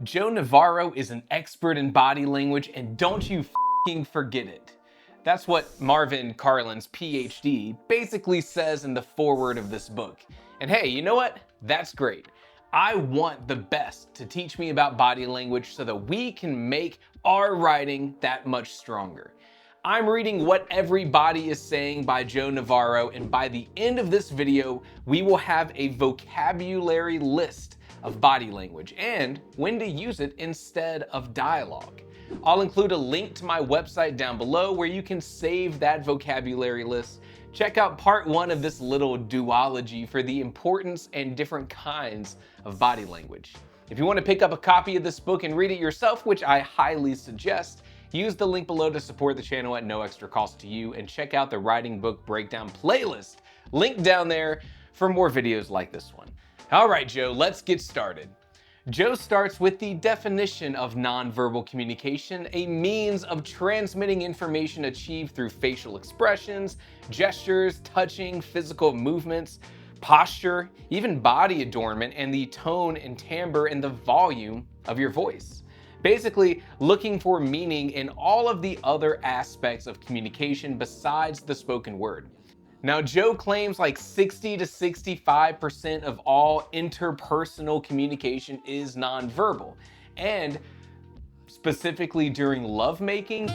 Joe Navarro is an expert in body language, and don't you f***ing forget it. That's what Marvin Carlin's PhD basically says in the foreword of this book. And hey, you know what? That's great. I want the best to teach me about body language so that we can make our writing that much stronger. I'm reading What Everybody is Saying by Joe Navarro, and by the end of this video, we will have a vocabulary list of body language and when to use it instead of dialogue. I'll include a link to my website down below where you can save that vocabulary list. Check out part 1 of this little duology for the importance and different kinds of body language. If you want to pick up a copy of this book and read it yourself, which I highly suggest, use the link below to support the channel at no extra cost to you, and check out the writing book breakdown playlist, link down there for more videos like this one. All right, Joe, let's get started. Joe starts with the definition of nonverbal communication, a means of transmitting information achieved through facial expressions, gestures, touching, physical movements, posture, even body adornment, and the tone and timbre and the volume of your voice. Basically, looking for meaning in all of the other aspects of communication besides the spoken word. Now, Joe claims like 60 to 65% of all interpersonal communication is nonverbal, and specifically during lovemaking,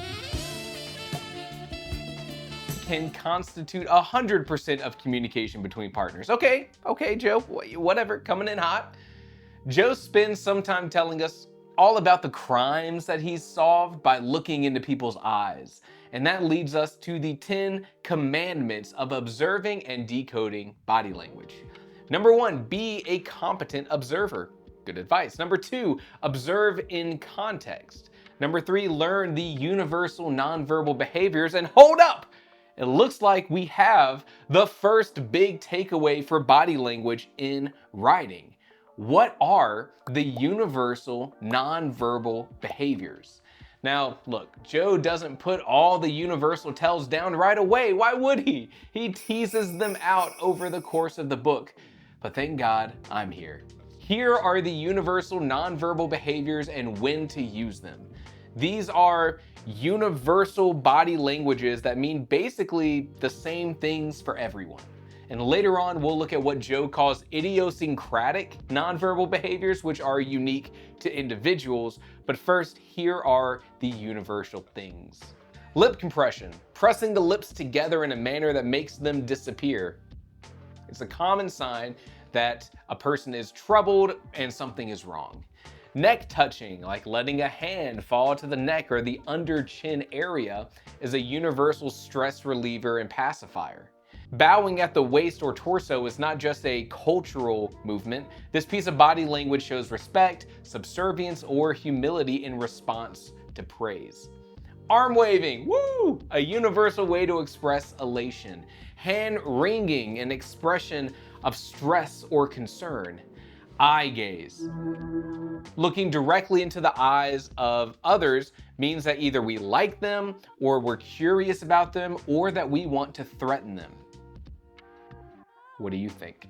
can constitute 100% of communication between partners. Okay, Joe, whatever, coming in hot. Joe spends some time telling us all about the crimes that he's solved by looking into people's eyes. And that leads us to the 10 commandments of observing and decoding body language. Number 1, be a competent observer. Good advice. Number 2, observe in context. Number 3, learn the universal nonverbal behaviors. And hold up! It looks like we have the first big takeaway for body language in writing. What are the universal nonverbal behaviors? Now, look, Joe doesn't put all the universal tells down right away. Why would he? He teases them out over the course of the book. But thank God I'm here. Here are the universal nonverbal behaviors and when to use them. These are universal body languages that mean basically the same things for everyone. And later on, we'll look at what Joe calls idiosyncratic nonverbal behaviors, which are unique to individuals. But first, here are the universal things. Lip compression, pressing the lips together in a manner that makes them disappear. It's a common sign that a person is troubled and something is wrong. Neck touching, like letting a hand fall to the neck or the under chin area, is a universal stress reliever and pacifier. Bowing at the waist or torso is not just a cultural movement. This piece of body language shows respect, subservience, or humility in response to praise. Arm waving, woo! A universal way to express elation. Hand wringing, an expression of stress or concern. Eye gaze. Looking directly into the eyes of others means that either we like them, or we're curious about them, or that we want to threaten them. What do you think?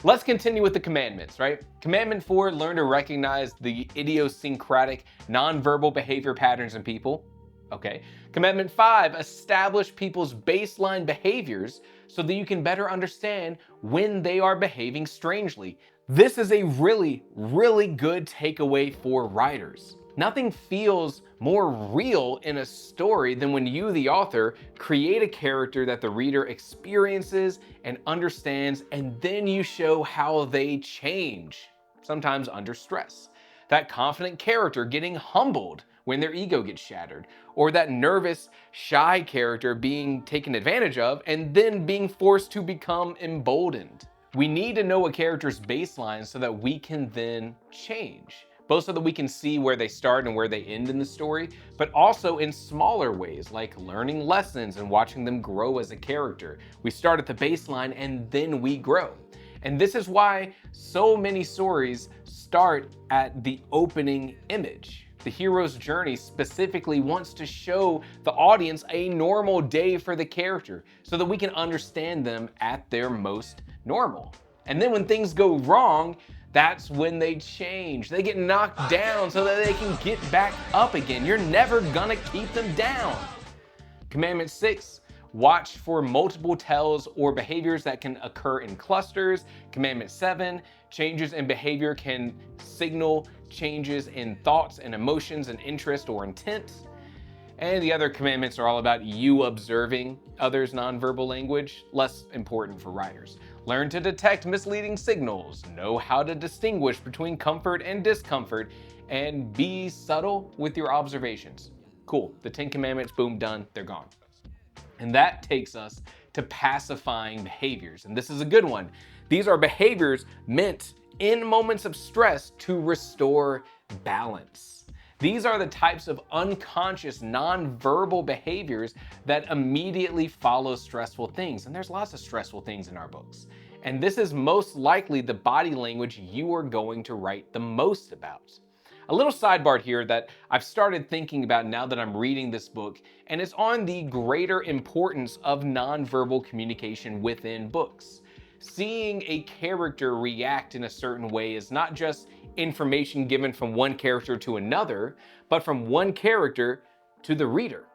Let's continue with the commandments, right? Commandment 4, learn to recognize the idiosyncratic nonverbal behavior patterns in people. Okay. Commandment 5, establish people's baseline behaviors so that you can better understand when they are behaving strangely. This is a really, really good takeaway for writers. Nothing feels more real in a story than when you, the author, create a character that the reader experiences and understands, and then you show how they change, sometimes under stress. That confident character getting humbled when their ego gets shattered, or that nervous, shy character being taken advantage of and then being forced to become emboldened. We need to know a character's baseline so that we can then change. Both so that we can see where they start and where they end in the story, but also in smaller ways, like learning lessons and watching them grow as a character. We start at the baseline and then we grow. And this is why so many stories start at the opening image. The hero's journey specifically wants to show the audience a normal day for the character so that we can understand them at their most normal. And then when things go wrong, That's when they change. They get knocked down so that they can get back up again. You're never gonna keep them down. Commandment 6, watch for multiple tells or behaviors that can occur in clusters. Commandment 7, changes in behavior can signal changes in thoughts and emotions and interest or intent. And the other commandments are all about you observing others' nonverbal language, less important for writers. Learn to detect misleading signals, know how to distinguish between comfort and discomfort, and be subtle with your observations. Cool, the 10 commandments, boom, done, they're gone. And that takes us to pacifying behaviors. And this is a good one. These are behaviors meant in moments of stress to restore balance. These are the types of unconscious, nonverbal behaviors that immediately follow stressful things. And there's lots of stressful things in our books. And this is most likely the body language you are going to write the most about. A little sidebar here that I've started thinking about now that I'm reading this book, and it's on the greater importance of nonverbal communication within books. Seeing a character react in a certain way is not just information given from one character to another, but from one character to the reader.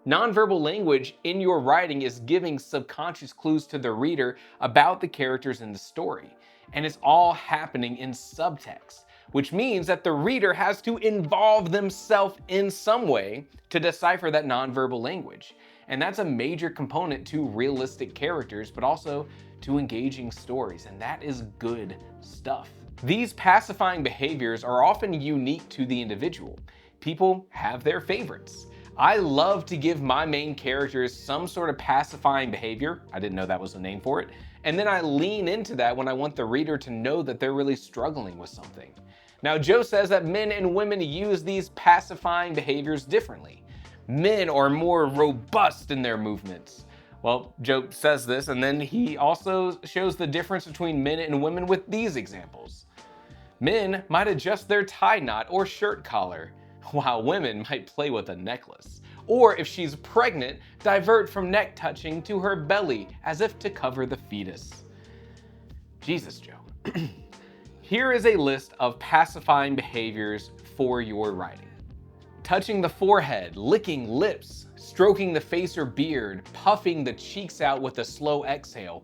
Nonverbal language in your writing is giving subconscious clues to the reader about the characters in the story. And it's all happening in subtext, which means that the reader has to involve themselves in some way to decipher that nonverbal language. And that's a major component to realistic characters, but also to engaging stories. And that is good stuff. These pacifying behaviors are often unique to the individual. People have their favorites. I love to give my main characters some sort of pacifying behavior. I didn't know that was a name for it. And then I lean into that when I want the reader to know that they're really struggling with something. Now, Joe says that men and women use these pacifying behaviors differently. Men are more robust in their movements. Well, Joe says this, and then he also shows the difference between men and women with these examples. Men might adjust their tie knot or shirt collar, while women might play with a necklace. Or if she's pregnant, divert from neck touching to her belly as if to cover the fetus. Jesus, Joe. Here is a list of pacifying behaviors for your writing. Touching the forehead, licking lips, stroking the face or beard, puffing the cheeks out with a slow exhale,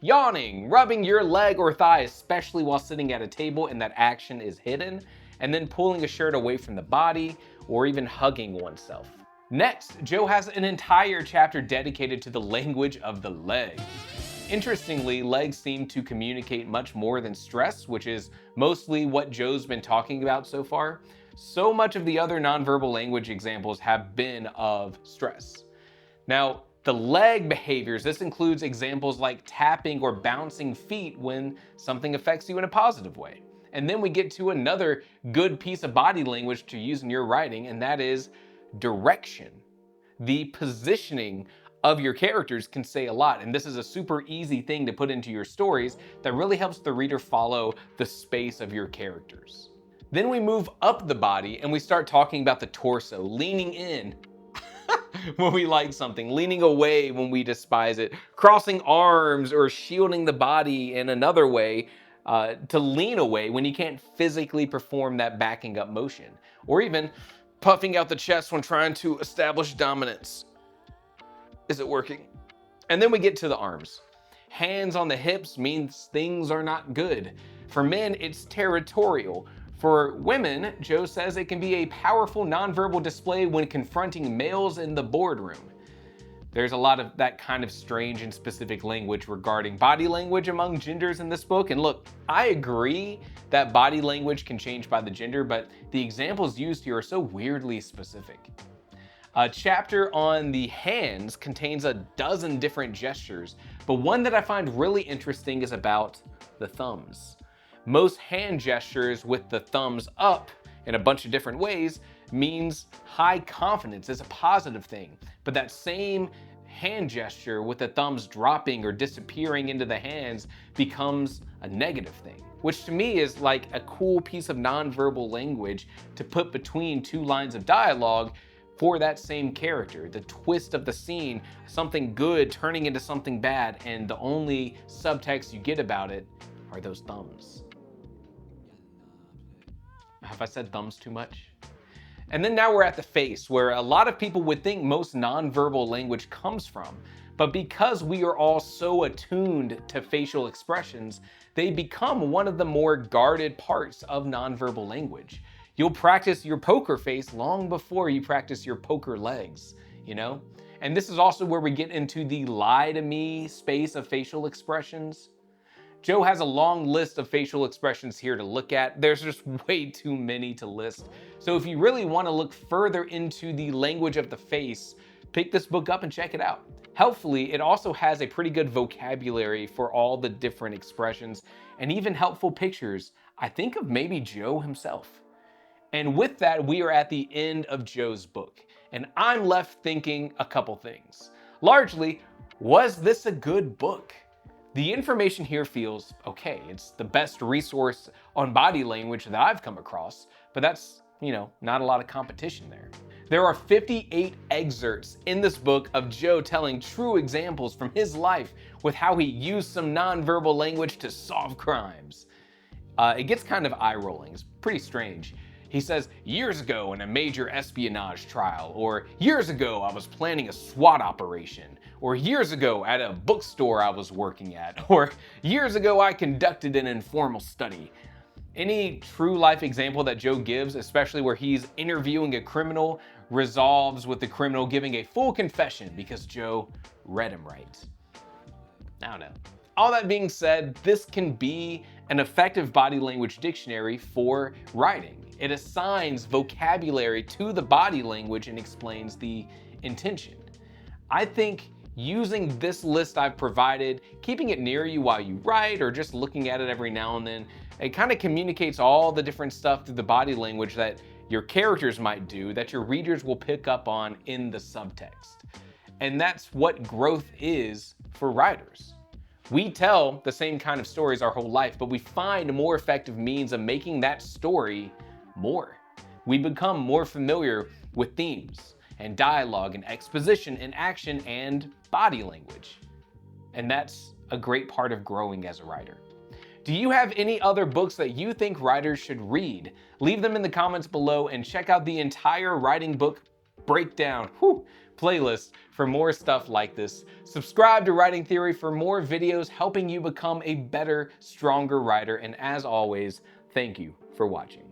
yawning, rubbing your leg or thigh, especially while sitting at a table and that action is hidden, and then pulling a shirt away from the body or even hugging oneself. Next, Joe has an entire chapter dedicated to the language of the legs. Interestingly, legs seem to communicate much more than stress, which is mostly what Joe's been talking about so far. So much of the other nonverbal language examples have been of stress. Now, the leg behaviors, this includes examples like tapping or bouncing feet when something affects you in a positive way. And then we get to another good piece of body language to use in your writing, and that is direction. The positioning of your characters can say a lot, and this is a super easy thing to put into your stories that really helps the reader follow the space of your characters. Then we move up the body and we start talking about the torso, leaning in when we like something, leaning away when we despise it, crossing arms or shielding the body in another way to lean away when you can't physically perform that backing up motion, or even puffing out the chest when trying to establish dominance. Is it working? And then we get to the arms. Hands on the hips means things are not good. For men, it's territorial. For women, Joe says it can be a powerful nonverbal display when confronting males in the boardroom. There's a lot of that kind of strange and specific language regarding body language among genders in this book. And look, I agree that body language can change by the gender, but the examples used here are so weirdly specific. A chapter on the hands contains a dozen different gestures, but one that I find really interesting is about the thumbs. Most hand gestures with the thumbs up in a bunch of different ways means high confidence. It's a positive thing. But that same hand gesture with the thumbs dropping or disappearing into the hands becomes a negative thing, which to me is like a cool piece of nonverbal language to put between two lines of dialogue for that same character. The twist of the scene, something good turning into something bad, and the only subtext you get about it are those thumbs. Have I said thumbs too much? And then now we're at the face, where a lot of people would think most nonverbal language comes from. But because we are all so attuned to facial expressions, they become one of the more guarded parts of nonverbal language. You'll practice your poker face long before you practice your poker legs, you know? And this is also where we get into the lie to me space of facial expressions. Joe has a long list of facial expressions here to look at. There's just way too many to list. So if you really want to look further into the language of the face, pick this book up and check it out. Helpfully, it also has a pretty good vocabulary for all the different expressions and even helpful pictures, I think, of maybe Joe himself. And with that, we are at the end of Joe's book, and I'm left thinking a couple things. Largely, was this a good book? The information here feels okay. It's the best resource on body language that I've come across, but that's, not a lot of competition there. There are 58 excerpts in this book of Joe telling true examples from his life with how he used some nonverbal language to solve crimes. It gets kind of eye-rolling. It's pretty strange. He says, years ago in a major espionage trial, or years ago I was planning a SWAT operation, or years ago at a bookstore I was working at, or years ago I conducted an informal study. Any true life example that Joe gives, especially where he's interviewing a criminal, resolves with the criminal giving a full confession because Joe read him right. I don't know. All that being said, this can be an effective body language dictionary for writing. It assigns vocabulary to the body language and explains the intention. I think using this list I've provided, keeping it near you while you write or just looking at it every now and then, it kind of communicates all the different stuff through the body language that your characters might do that your readers will pick up on in the subtext. And that's what growth is for writers. We tell the same kind of stories our whole life, but we find more effective means of making that story more. We become more familiar with themes and dialogue and exposition and action and body language. And that's a great part of growing as a writer. Do you have any other books that you think writers should read? Leave them in the comments below and check out the entire writing book breakdown playlist for more stuff like this. Subscribe to Writing Theory for more videos helping you become a better, stronger writer. And as always, thank you for watching.